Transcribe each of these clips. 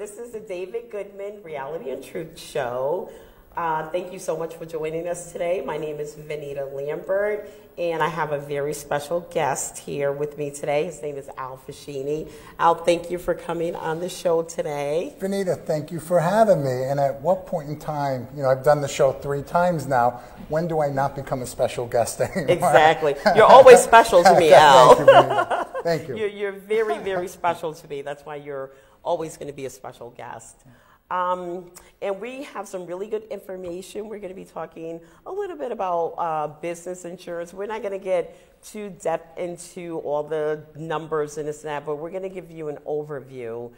This is the David Goodman Reality and Truth Show. Thank you so much for joining us today. My name is Vanita Lambert, and I have a very special guest here with me today. His name is Al Ficini. Al, thank you for coming on the show today. Vanita, thank you for having me. And at what point in time, I've done the show 3 times now, when do I not become a special guest anymore? Exactly. You're always special to me, Al. Thank you, Vanita. Thank you. You're very, very special to me. That's why you're always going to be a special guest. And we have some really good information. We're going to be talking a little bit about business insurance. We're not going to get too depth into all the numbers and this and that, but we're going to give you an overview.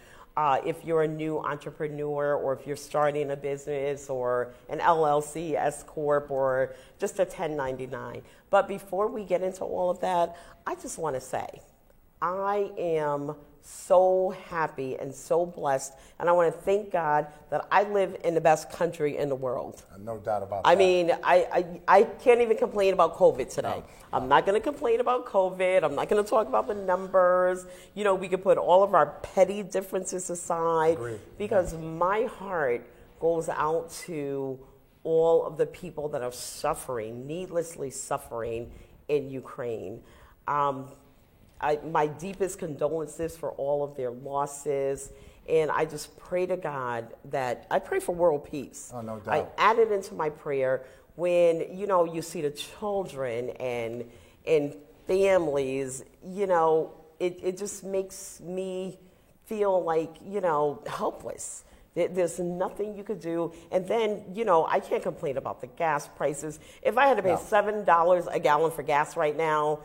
If you're a new entrepreneur, or if you're starting a business or an LLC, S Corp, or just a 1099. But before we get into all of that, I just want to say I am so happy and so blessed, and I want to thank God that I live in the best country in the world. No doubt about that. I mean, I can't even complain about COVID today. No. I'm not going to complain about COVID. I'm not going to talk about the numbers. We can put all of our petty differences aside. Agreed. Because my heart goes out to all of the people that are suffering, needlessly suffering in Ukraine. My deepest condolences for all of their losses, and I just pray to God that I pray for world peace. Oh, no doubt. I added into my prayer when you see the children and families. It just makes me feel like helpless. There's nothing you could do. And then, I can't complain about the gas prices. If I had to pay $7 a gallon for gas right now,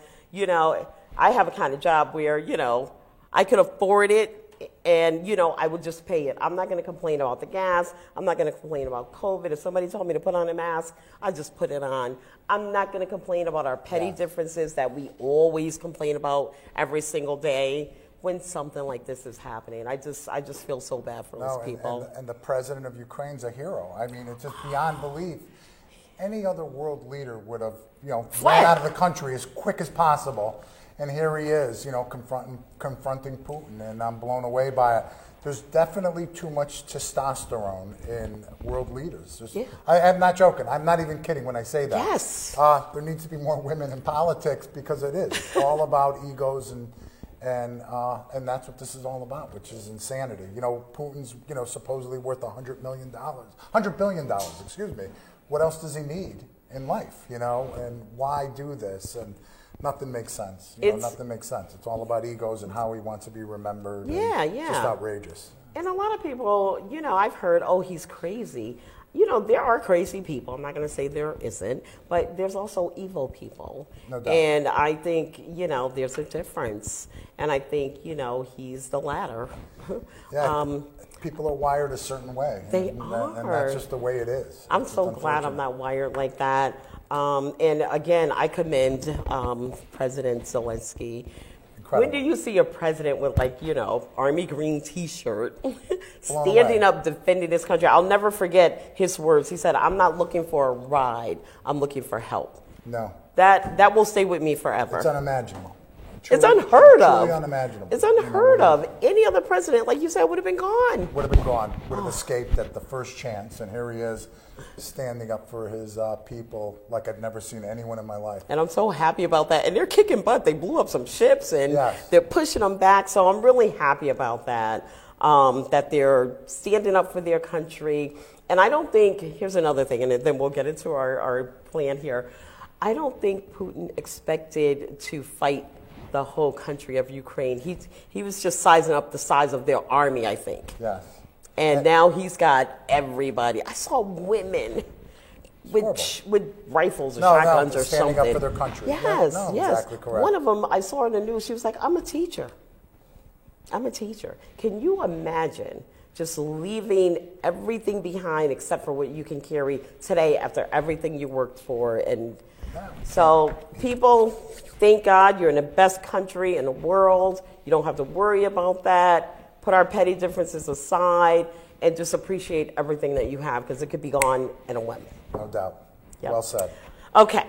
I have a kind of job where, I could afford it and, I would just pay it. I'm not going to complain about the gas. I'm not going to complain about COVID. If somebody told me to put on a mask, I just put it on. I'm not going to complain about our petty differences that we always complain about every single day when something like this is happening. I just feel so bad for those people. And the president of Ukraine's a hero. I mean, it's just beyond belief. Any other world leader would have, ran out of the country as quick as possible. And here he is, confronting Putin, and I'm blown away by it. There's definitely too much testosterone in world leaders. I'm not joking. I'm not even kidding when I say that. Yes. There needs to be more women in politics because it is. It's all about egos and that's what this is all about, which is insanity. Putin's supposedly worth $100 billion, excuse me. What else does he need in life? And why do this? And nothing makes sense. Nothing makes sense. It's all about egos and how he wants to be remembered. Yeah. It's just outrageous. And a lot of people, I've heard, oh, he's crazy. There are crazy people. I'm not going to say there isn't, but there's also evil people. No doubt. And I think, there's a difference. And I think, he's the latter. Yeah, people are wired a certain way. They are. And that's just the way it is. I'm so glad I'm not wired like that. And again, I commend President Zelensky. Incredible. When do you see a president with army green T-shirt standing up defending this country? I'll never forget his words. He said, "I'm not looking for a ride. I'm looking for help." No. That will stay with me forever. It's unimaginable. It's unheard of. Truly unimaginable. It's unheard of. Any other president, like you said, would have been gone. Would have been gone. Would have escaped at the first chance. And here he is, standing up for his people like I'd never seen anyone in my life. And I'm so happy about that. And they're kicking butt. They blew up some ships, and yes. They're pushing them back. So I'm really happy about that, that they're standing up for their country. And I don't think, here's another thing, and then we'll get into our plan here. I don't think Putin expected to fight the whole country of Ukraine. He was just sizing up the size of their army, I think. Yes. And now he's got everybody. I saw women with rifles or shotguns or standing something. Up for their country. Yes, yes. Exactly correct. One of them, I saw in the news, she was like, I'm a teacher. Can you imagine just leaving everything behind except for what you can carry today after everything you worked for? And so people, thank God you're in the best country in the world. You don't have to worry about that. Put our petty differences aside and just appreciate everything that you have, because it could be gone in a whim. No doubt. Yep. Well said. Okay.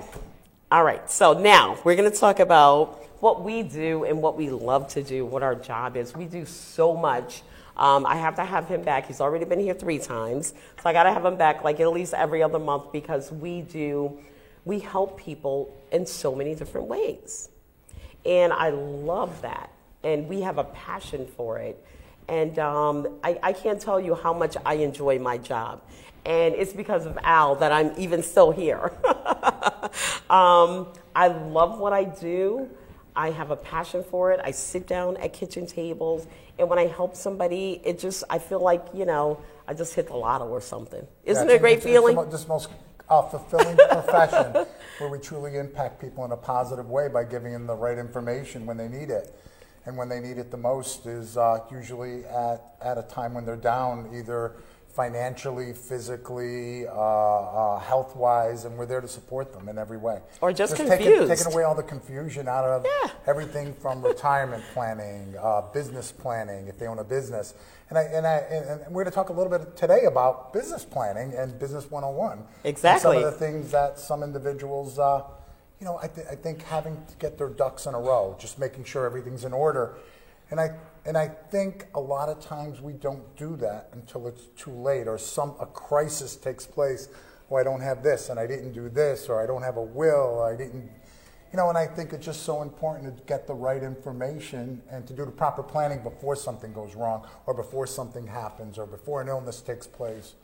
All right. So now we're going to talk about what we do and what we love to do, what our job is. We do so much I have to have him back. He's already been here 3 times. So I got to have him back like at least every other month because we help people in so many different ways. And I love that. And we have a passion for it. And I can't tell you how much I enjoy my job. And it's because of Al that I'm even still here. I love what I do. I have a passion for it. I sit down at kitchen tables, and when I help somebody, I feel like, I just hit the lotto or something. Isn't it a great feeling? It's the most fulfilling profession where we truly impact people in a positive way by giving them the right information when they need it. And when they need it the most is usually at a time when they're down, either financially, physically, health-wise, and we're there to support them in every way. Or just confused. Taking away all the confusion out of everything from retirement planning, business planning, if they own a business. And we're going to talk a little bit today about business planning and Business 101. Exactly. And some of the things that some individuals, I think having to get their ducks in a row, just making sure everything's in order. And I think a lot of times we don't do that until it's too late, or a crisis takes place. Oh, I don't have this, and I didn't do this, or I don't have a will, or I didn't, and I think it's just so important to get the right information and to do the proper planning before something goes wrong, or before something happens, or before an illness takes place.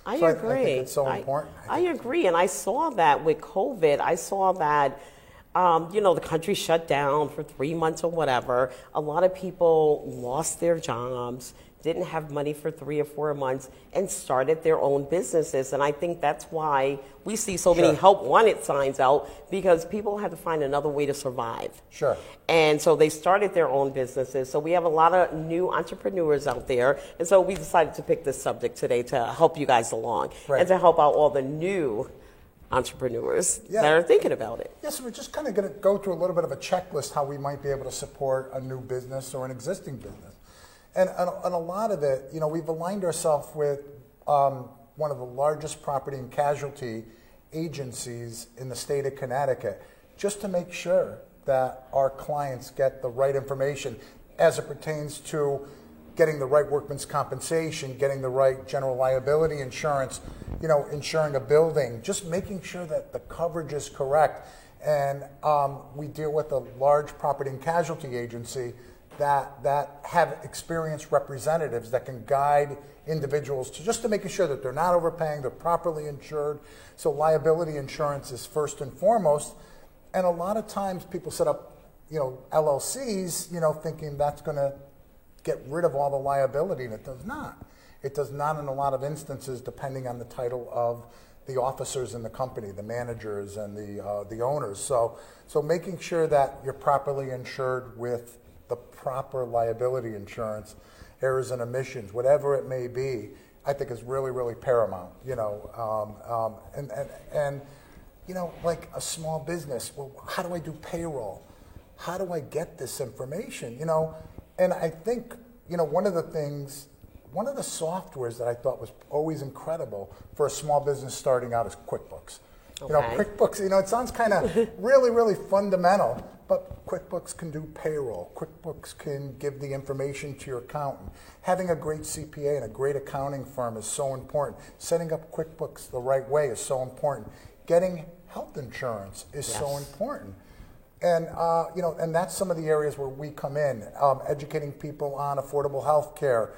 I agree. I think it's so important. I agree, and I saw that with COVID. I saw that. The country shut down for 3 months or whatever. A lot of people lost their jobs, didn't have money for 3 or 4 months, and started their own businesses. And I think that's why we see so many help wanted signs out, because people had to find another way to survive. Sure. And so they started their own businesses. So we have a lot of new entrepreneurs out there. And so we decided to pick this subject today to help you guys along and to help out all the new entrepreneurs that are thinking about it. Yes, we're just kind of going to go through a little bit of a checklist how we might be able to support a new business or an existing business. And a lot of it, we've aligned ourselves with one of the largest property and casualty agencies in the state of Connecticut, just to make sure that our clients get the right information as it pertains to getting the right workman's compensation, getting the right general liability insurance, insuring a building, just making sure that the coverage is correct. And we deal with a large property and casualty agency that have experienced representatives that can guide individuals to making sure that they're not overpaying, they're properly insured. So liability insurance is first and foremost. And a lot of times people set up, LLCs, thinking that's going to get rid of all the liability, and it does not. It does not in a lot of instances, depending on the title of the officers in the company, the managers and the owners. So making sure that you're properly insured with the proper liability insurance, errors and omissions, whatever it may be, I think is really, really paramount. Like a small business, well, how do I do payroll? How do I get this information? And I think, one of the softwares that I thought was always incredible for a small business starting out is QuickBooks. Okay. QuickBooks, it sounds kind of really, really fundamental, but QuickBooks can do payroll. QuickBooks can give the information to your accountant. Having a great CPA and a great accounting firm is so important. Setting up QuickBooks the right way is so important. Getting health insurance is so important. And, and that's some of the areas where we come in, educating people on affordable health care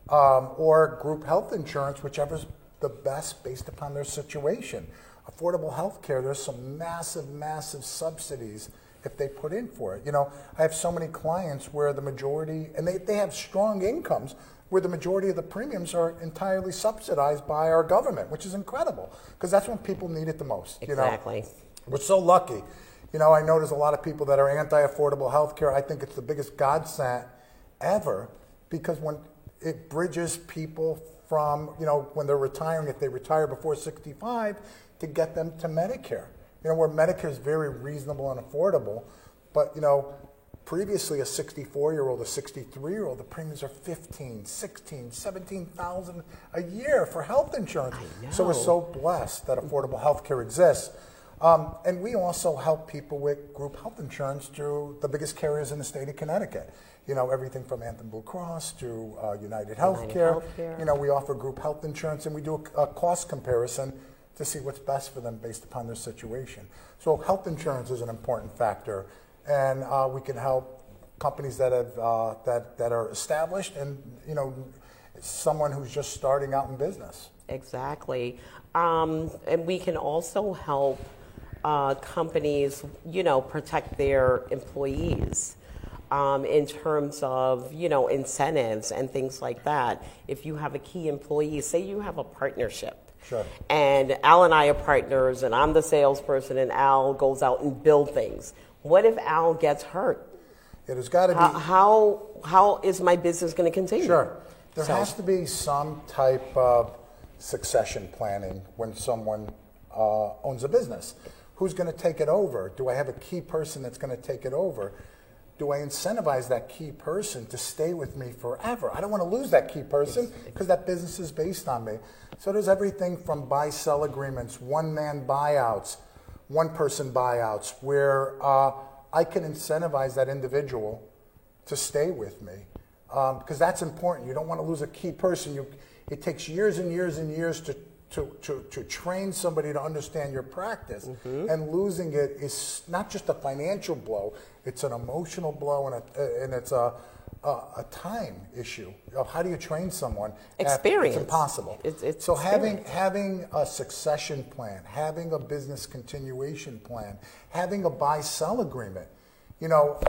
or group health insurance, whichever's the best based upon their situation. Affordable health care, there's some massive, massive subsidies if they put in for it. I have so many clients where the majority, and they have strong incomes, where the majority of the premiums are entirely subsidized by our government, which is incredible, because that's when people need it the most. Exactly. We're so lucky. I know there's a lot of people that are anti-affordable health care. I think it's the biggest godsend ever, because when it bridges people from, when they're retiring, if they retire before 65, to get them to Medicare. Where Medicare is very reasonable and affordable, but, previously a 64-year-old, a 63-year-old, the premiums are $15,000, $16,000, $17,000 a year for health insurance. So we're so blessed that affordable health care exists. And we also help people with group health insurance through the biggest carriers in the state of Connecticut. You know, everything from Anthem Blue Cross to United Healthcare. You know, we offer group health insurance, and we do a cost comparison to see what's best for them based upon their situation. So health insurance is an important factor, and we can help companies that have that are established, and you know, someone who's just starting out in business. Exactly, and we can also help companies, you know, protect their employees. In terms of, you know, incentives and things like that. If you have a key employee, say you have a partnership. Sure. And Al and I are partners, and I'm the salesperson, and Al goes out and builds things. What if Al gets hurt? It has got to be. How is my business going to continue? Sure. There has to be some type of succession planning when someone owns a business. Who's going to take it over? Do I have a key person that's going to take it over? Do I incentivize that key person to stay with me forever? I don't want to lose that key person because that business is based on me. So there's everything from buy-sell agreements, one-man buyouts, one-person buyouts, where I can incentivize that individual to stay with me because that's important. You don't want to lose a key person. It takes years and years and years to train somebody to understand your practice, and losing it is not just a financial blow, it's an emotional blow, and it's a time issue of how do you train someone. Experience. It's impossible. It's so experience. having a succession plan, having a business continuation plan, having a buy-sell agreement, you know,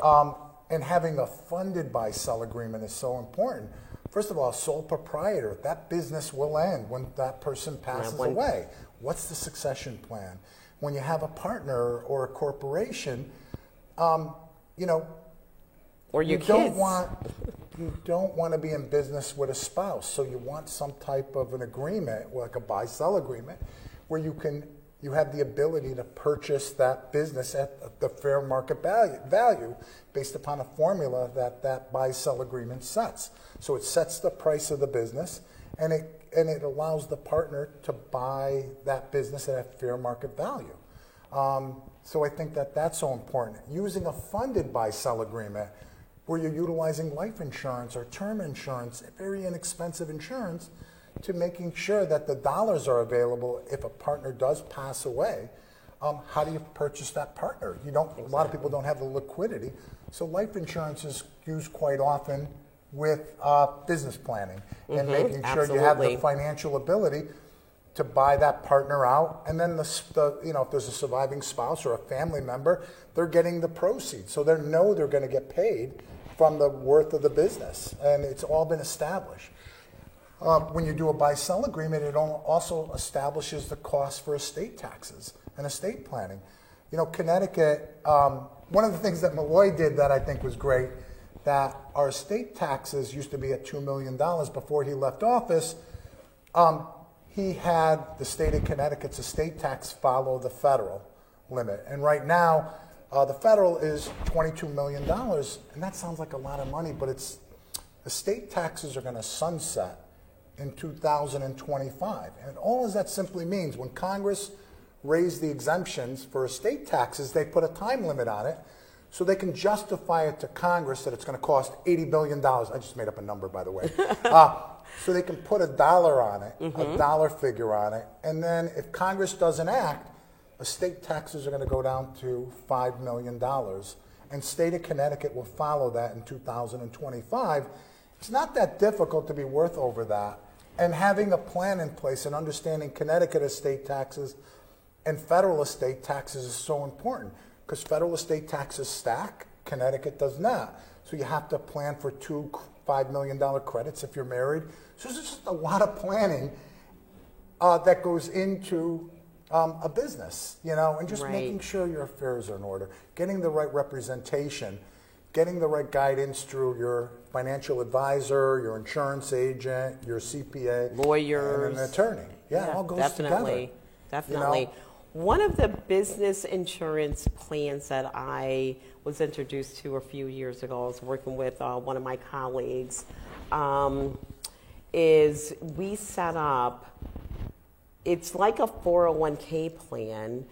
and having a funded buy-sell agreement is so important. First of all, sole proprietor, that business will end when that person passes away. What's the succession plan? When you have a partner or a corporation, you know, or your you kids. You don't want to be in business with a spouse, so you want some type of an agreement, like a buy-sell agreement, where you have the ability to purchase that business at the fair market value based upon a formula that buy-sell agreement sets. So it sets the price of the business, and it allows the partner to buy that business at a fair market value. So I think that's so important. Using a funded buy-sell agreement where you're utilizing life insurance or term insurance, very inexpensive insurance, to making sure that the dollars are available if a partner does pass away. How do you purchase that partner? A lot of people don't have the liquidity. So life insurance is used quite often with business planning and making sure you have the financial ability to buy that partner out, and then if there's a surviving spouse or a family member, they're getting the proceeds, so they know they're going to get paid from the worth of the business, and it's all been established. When you do a buy-sell agreement, it also establishes the cost for estate taxes and estate planning. You know, Connecticut, one of the things that Malloy did that I think was great, that our estate taxes used to be at $2 million before he left office. He had the state of Connecticut's estate tax follow the federal limit. And right now, the federal is $22 million. And that sounds like a lot of money, but estate taxes are going to sunset in 2025. And all that simply means, when Congress raised the exemptions for estate taxes, they put a time limit on it so they can justify it to Congress that it's going to cost $80 billion. I just made up a number, by the way. So they can put a dollar on it, a dollar figure on it, and then if Congress doesn't act, estate taxes are going to go down to $5 million, and state of Connecticut will follow that in 2025. It's not that difficult to be worth over that, and having a plan in place and understanding Connecticut estate taxes and federal estate taxes is so important, because federal estate taxes stack, Connecticut does not. So you have to plan for two $5 million credits if you're married. So there's just a lot of planning that goes into a business, you know, and just making sure your affairs are in order, getting the right representation, getting the right guidance through your financial advisor, your insurance agent, your CPA, lawyers, and an attorney. Yeah, it all goes together. Definitely. You know? One of the business insurance plans that I was introduced to a few years ago, I was working with one of my colleagues, is we set up, it's like a 401k plan,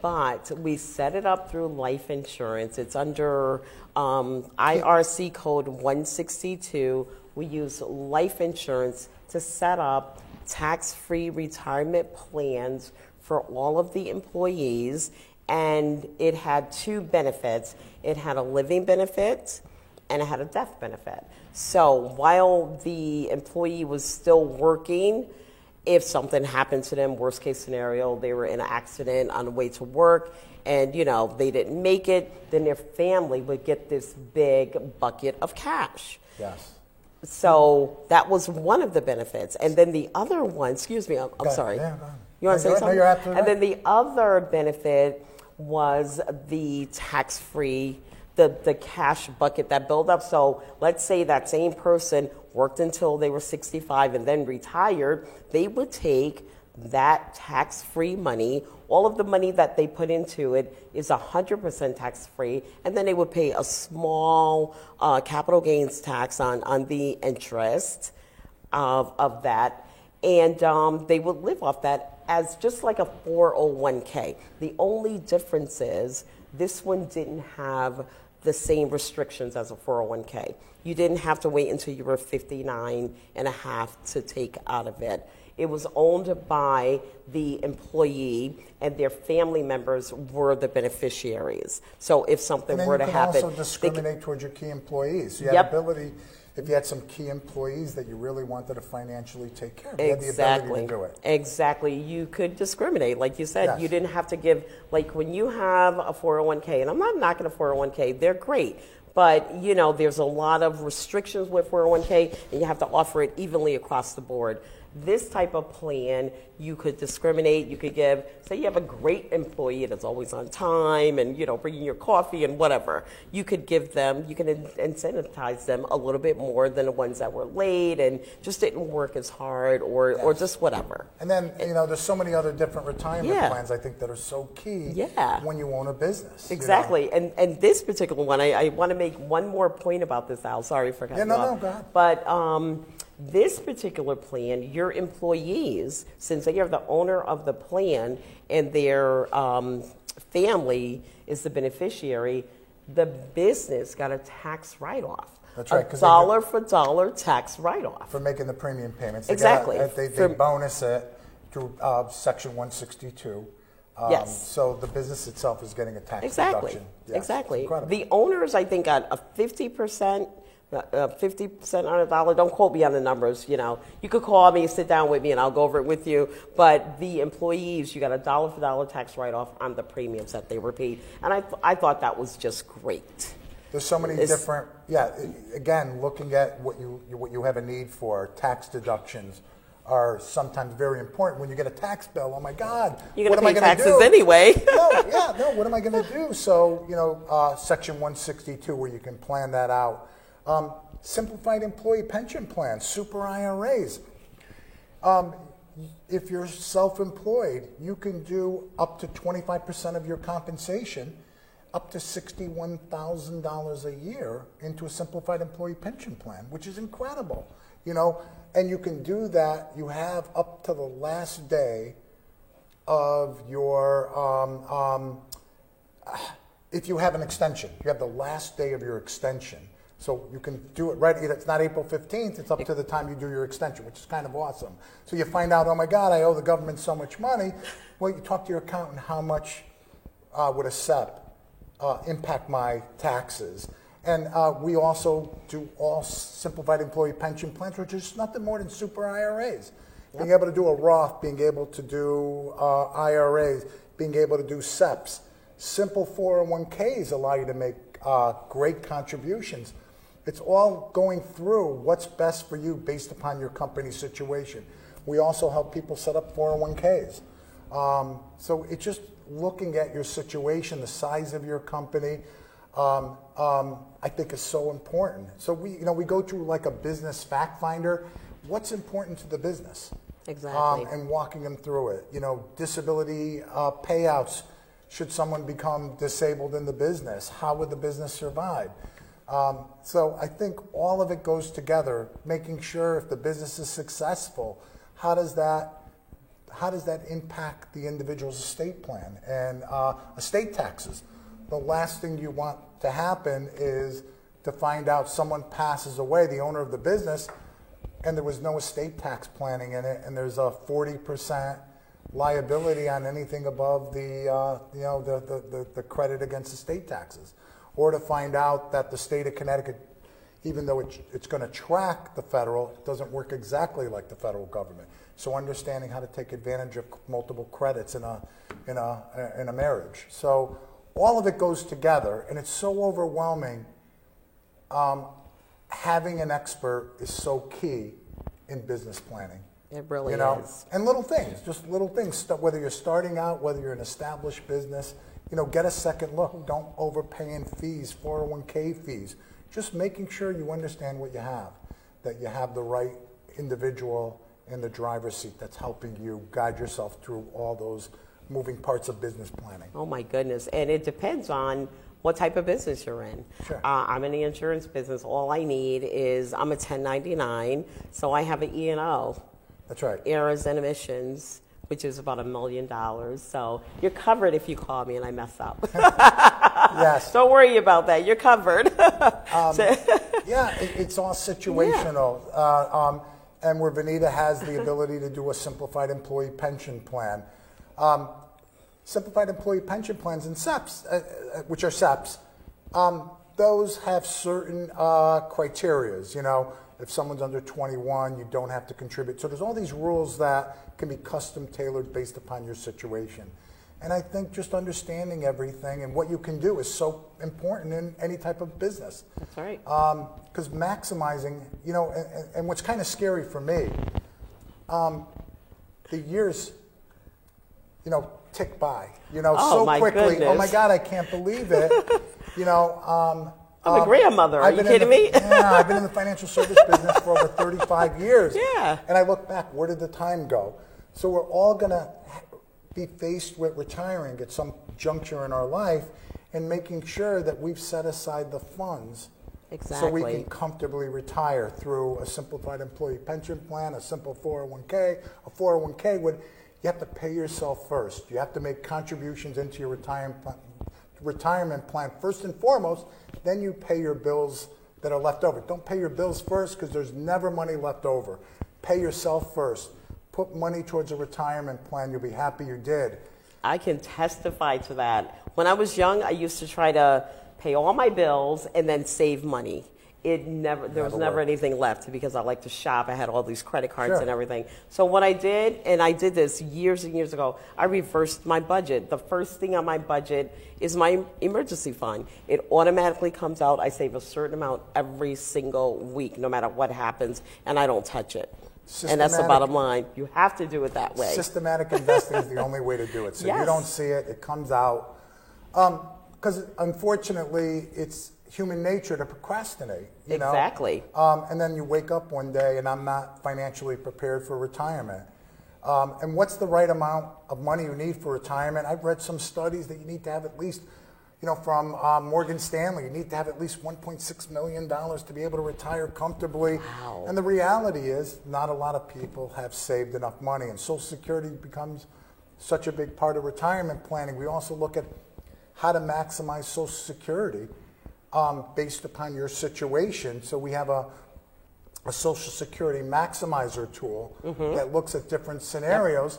but we set it up through life insurance. It's under IRC code 162. We use life insurance to set up tax-free retirement plans for all of the employees, and it had two benefits. It had a living benefit and it had a death benefit. So while the employee was still working, if something happened to them, worst case scenario, they were in an accident on the way to work and, they didn't make it, then their family would get this big bucket of cash. Yes. So that was one of the benefits. And then the other one, excuse me, I'm sorry. Yeah, go ahead. You want to say something? No, you're absolutely and right. then the other benefit was the tax-free, the cash bucket that built up. So let's say that same person worked until they were 65 and then retired, they would take that tax-free money, all of the money that they put into it is 100% tax-free, and then they would pay a small capital gains tax on the interest of that, and they would live off that as just like a 401k. The only difference is this one didn't have the same restrictions as a 401k. You didn't have to wait until you were 59 and a half to take out of it. It was owned by the employee, and their family members were the beneficiaries. So if something were to happen, you can also discriminate towards your key employees. You had Yep. ability, if you had some key employees that you really wanted to financially take care of, you had the Exactly. ability to do it. Exactly. You could discriminate. Like you said, Yes. you didn't have to give, like when you have a 401k, and I'm not knocking a 401k, they're great. But, there's a lot of restrictions with 401k, and you have to offer it evenly across the board. This type of plan, you could discriminate. You could give, say you have a great employee that's always on time and, bringing your coffee and whatever. You could give them, you can incentivize them a little bit more than the ones that were late and just didn't work as hard or just whatever. And then, there's so many other different retirement Yeah. plans, I think, that are so key Yeah. when you own a business. Exactly. And this particular one, I want to make one more point about this, Al. Sorry for cutting Yeah, you no, off. go ahead. But this particular plan, your employees, since they are the owner of the plan and their family is the beneficiary, the business got a tax write-off. That's right, A 'cause dollar for dollar tax write-off. For making the premium payments. Exactly. They bonus it through Section 162. Yes. So the business itself is getting a tax Exactly. deduction. Yes, Exactly. incredible. The owners, I think, got a 50%. 50% on a dollar. Don't quote me on the numbers. You could call me, sit down with me, and I'll go over it with you. But the employees, you got a dollar for dollar tax write-off on the premiums that they were paid, and I thought that was just great. There's so many different. Again, looking at what you have a need for, tax deductions are sometimes very important. When you get a tax bill, oh my God, You're what going am to I pay going to taxes do? anyway. What am I going to do? So, Section 162, where you can plan that out. Simplified employee pension plans, super IRAs. If you're self-employed, you can do up to 25% of your compensation, up to $61,000 a year into a simplified employee pension plan, which is incredible. And you can do that. You have up to the last day of your, if you have an extension, you have the last day of your extension. So you can do it right. It's not April 15th. It's up to the time you do your extension, which is kind of awesome. So you find out, oh my God, I owe the government so much money. Well, you talk to your accountant, how much would a SEP impact my taxes? And we also do all simplified employee pension plans, which is nothing more than super IRAs. Yep. Being able to do a Roth, being able to do IRAs, being able to do SEPs. Simple 401ks allow you to make great contributions. It's all going through what's best for you based upon your company situation. We also help people set up 401ks. So it's just looking at your situation, the size of your company, I think is so important. So we go through like a business fact finder. What's important to the business? Exactly. And walking them through it. Disability payouts. Should someone become disabled in the business? How would the business survive? So I think all of it goes together, making sure if the business is successful, how does that how does that impact the individual's estate plan and estate taxes? The last thing you want to happen is to find out someone passes away, the owner of the business, and there was no estate tax planning in it, and there's a 40% liability on anything above the credit against estate taxes. Or to find out that the state of Connecticut, even though it's going to track the federal, it doesn't work exactly like the federal government. So understanding how to take advantage of multiple credits in a marriage. So all of it goes together, and it's so overwhelming. Having an expert is so key in business planning. It really is. And little things, just little things. Whether you're starting out, whether you're an established business, get a second look. Don't overpay in fees, 401k fees. Just making sure you understand what you have, that you have the right individual in the driver's seat that's helping you guide yourself through all those moving parts of business planning. Oh my goodness. And it depends on what type of business you're in. Sure. I'm in the insurance business. All I need is, I'm a 1099, so I have an E&O. That's right. Errors and omissions, which is about $1 million. So you're covered if you call me and I mess up. Yes. Don't worry about that. You're covered. Yeah, it's all situational. Yeah. And where Venita has the ability to do a simplified employee pension plan. Simplified employee pension plans and SEPs, which are SEPs, those have certain criterias. If someone's under 21, you don't have to contribute. So there's all these rules that can be custom tailored based upon your situation. And I think just understanding everything and what you can do is so important in any type of business. That's right. Because maximizing, and what's kind of scary for me, the years, tick by, so quickly. Goodness. Oh my God, I can't believe it. I'm a grandmother. Are you kidding me? Yeah, I've been in the financial service business for over 35 years. Yeah. And I look back, where did the time go? So we're all going to be faced with retiring at some juncture in our life and making sure that we've set aside the funds so we can comfortably retire through a simplified employee pension plan, a simple 401k. A 401k would, you have to pay yourself first. You have to make contributions into your retirement plan first and foremost, then you pay your bills that are left over. Don't pay your bills first because there's never money left over. Pay yourself first. Put money towards a retirement plan. You'll be happy you did. I can testify to that. When I was young, I used to try to pay all my bills and then save money. There was never anything left because I like to shop. I had all these credit cards and everything. So what I did, and I did this years and years ago, I reversed my budget. The first thing on my budget is my emergency fund. It automatically comes out. I save a certain amount every single week, no matter what happens, and I don't touch it. And that's the bottom line. You have to do it that way. Systematic investing is the only way to do it. So you don't see it, it comes out. Because unfortunately, it's human nature to procrastinate. Exactly. And then you wake up one day and I'm not financially prepared for retirement. And what's the right amount of money you need for retirement? I've read some studies that you need to have at least, from Morgan Stanley, you need to have at least $1.6 million to be able to retire comfortably. Wow. And the reality is not a lot of people have saved enough money, and Social Security becomes such a big part of retirement planning. We also look at how to maximize Social Security based upon your situation. So we have a Social Security maximizer tool that looks at different scenarios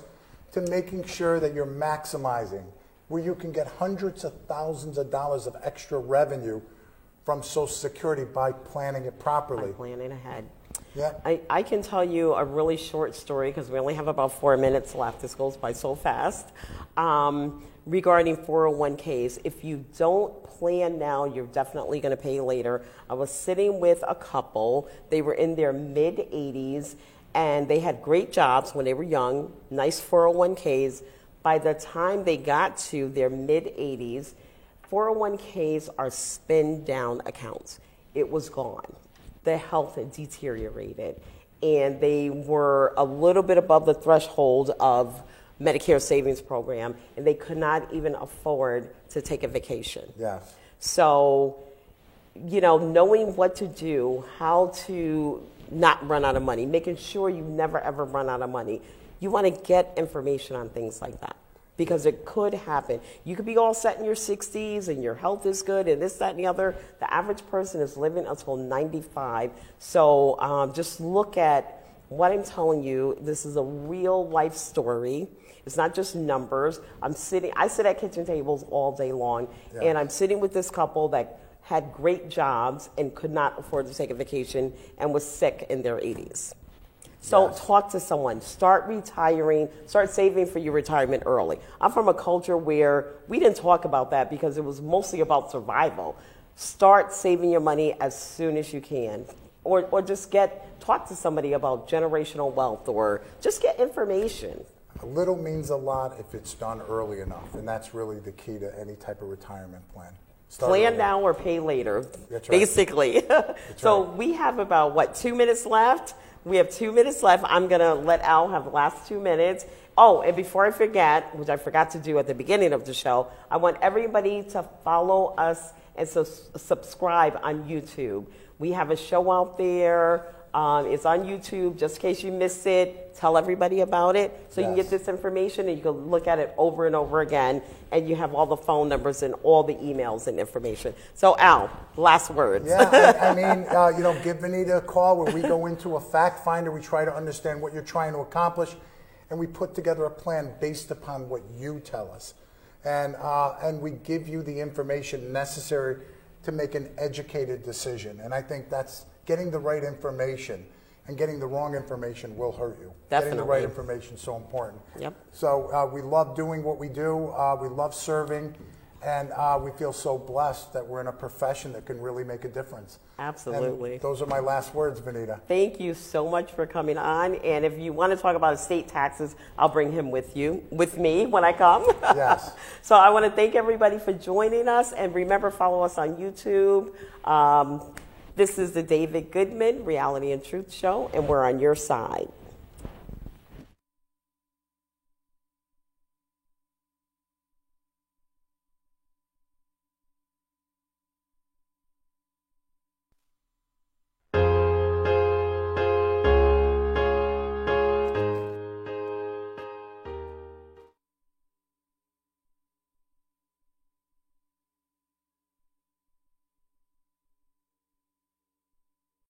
to making sure that you're maximizing, where you can get hundreds of thousands of dollars of extra revenue from Social Security by planning it properly. By planning ahead. Yeah. I can tell you a really short story because we only have about 4 minutes left. This goes by so fast. Regarding 401ks, if you don't plan now, you're definitely going to pay later. I was sitting with a couple. They were in their mid-80s, and they had great jobs when they were young, nice 401ks. By the time they got to their mid-80s, 401ks are spin-down accounts. It was gone. The health had deteriorated, and they were a little bit above the threshold of Medicare Savings Program, and they could not even afford to take a vacation. Yes. So, knowing what to do, how to not run out of money, making sure you never ever run out of money. You want to get information on things like that because it could happen. You could be all set in your 60s and your health is good and this, that, and the other. The average person is living until 95. So just look at what I'm telling you. This is a real life story. It's not just numbers. I sit at kitchen tables all day long, and I'm sitting with this couple that had great jobs and could not afford to take a vacation and was sick in their 80s. So talk to someone. Start retiring. Start saving for your retirement early. I'm from a culture where we didn't talk about that because it was mostly about survival. Start saving your money as soon as you can. Or just talk to somebody about generational wealth, or just get information. A little means a lot if it's done early enough, and that's really the key to any type of retirement plan. Plan now or pay later, That's right. basically. So we have about, 2 minutes left? We have 2 minutes left. I'm going to let Al have the last 2 minutes. Oh, and before I forget, which I forgot to do at the beginning of the show, I want everybody to follow us and subscribe on YouTube. We have a show out there. It's on YouTube. Just in case you missed it, tell everybody about it so you can get this information and you can look at it over and over again. And you have all the phone numbers and all the emails and information. So, Al, last words. Yeah, I mean, give Vanita a call where we go into a fact finder. We try to understand what you're trying to accomplish, and we put together a plan based upon what you tell us. And we give you the information necessary to make an educated decision. And I think that's getting the right information, and getting the wrong information will hurt you. Definitely. Getting the right information is so important. Yep. So we love doing what we do. We love serving, and we feel so blessed that we're in a profession that can really make a difference. Absolutely. And those are my last words, Vanita. Thank you so much for coming on. And if you want to talk about estate taxes, I'll bring him with me when I come. Yes. So I want to thank everybody for joining us. And remember, follow us on YouTube. This is the David Goodman Reality and Truth Show, and we're on your side.